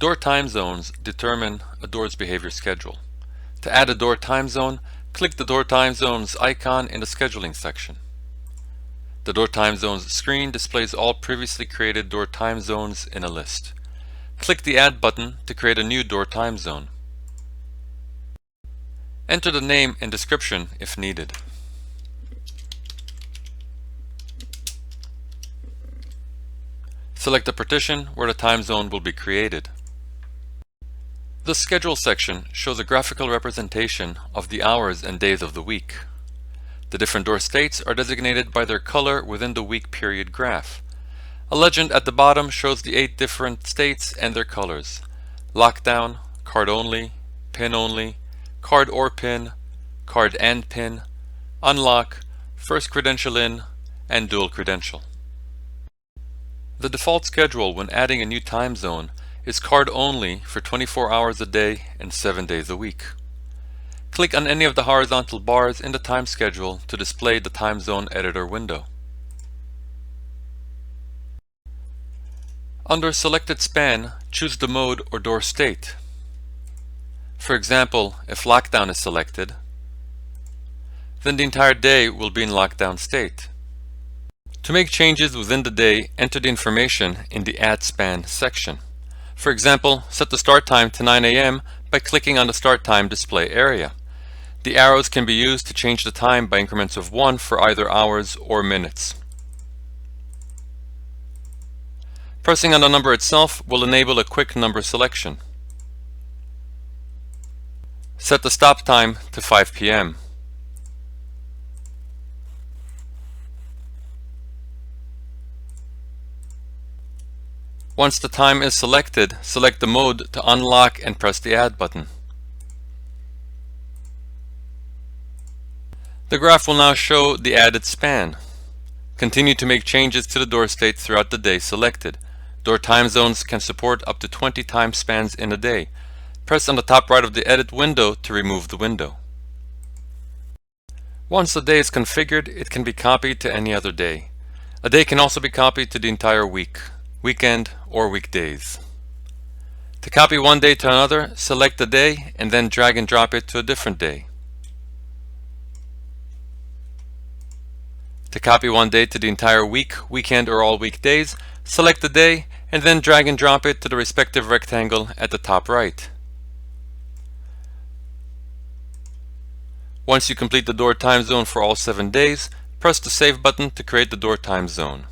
Door time zones determine a door's behavior schedule. To add a door time zone, click the Door Time Zones icon in the Scheduling section. The Door Time Zones screen displays all previously created door time zones in a list. Click the Add button to create a new door time zone. Enter the name and description if needed. Select the partition where the time zone will be created. The Schedule section shows a graphical representation of the hours and days of the week. The different door states are designated by their color within the week period graph. A legend at the bottom shows the 8 different states and their colors: lockdown, card only, pin only, card or pin, card and pin, unlock, first credential in, and dual credential. The default schedule when adding a new time zone is card only for 24 hours a day and 7 days a week. Click on any of the horizontal bars in the time schedule to display the time zone editor window. Under Selected Span, choose the mode or door state. For example, if lockdown is selected, then the entire day will be in lockdown state. To make changes within the day, enter the information in the Add Span section. For example, set the start time to 9 a.m. by clicking on the Start Time display area. The arrows can be used to change the time by increments of 1 for either hours or minutes. Pressing on the number itself will enable a quick number selection. Set the stop time to 5 p.m. Once the time is selected, select the mode to unlock and press the Add button. The graph will now show the added span. Continue to make changes to the door state throughout the day selected. Door time zones can support up to 20 time spans in a day. Press on the top right of the Edit window to remove the window. Once a day is configured, it can be copied to any other day. A day can also be copied to the entire week, weekend, or weekdays. To copy one day to another, select the day and then drag and drop it to a different day. To copy one day to the entire week, weekend, or all weekdays, select the day and then drag and drop it to the respective rectangle at the top right. Once you complete the door time zone for all 7 days, press the Save button to create the door time zone.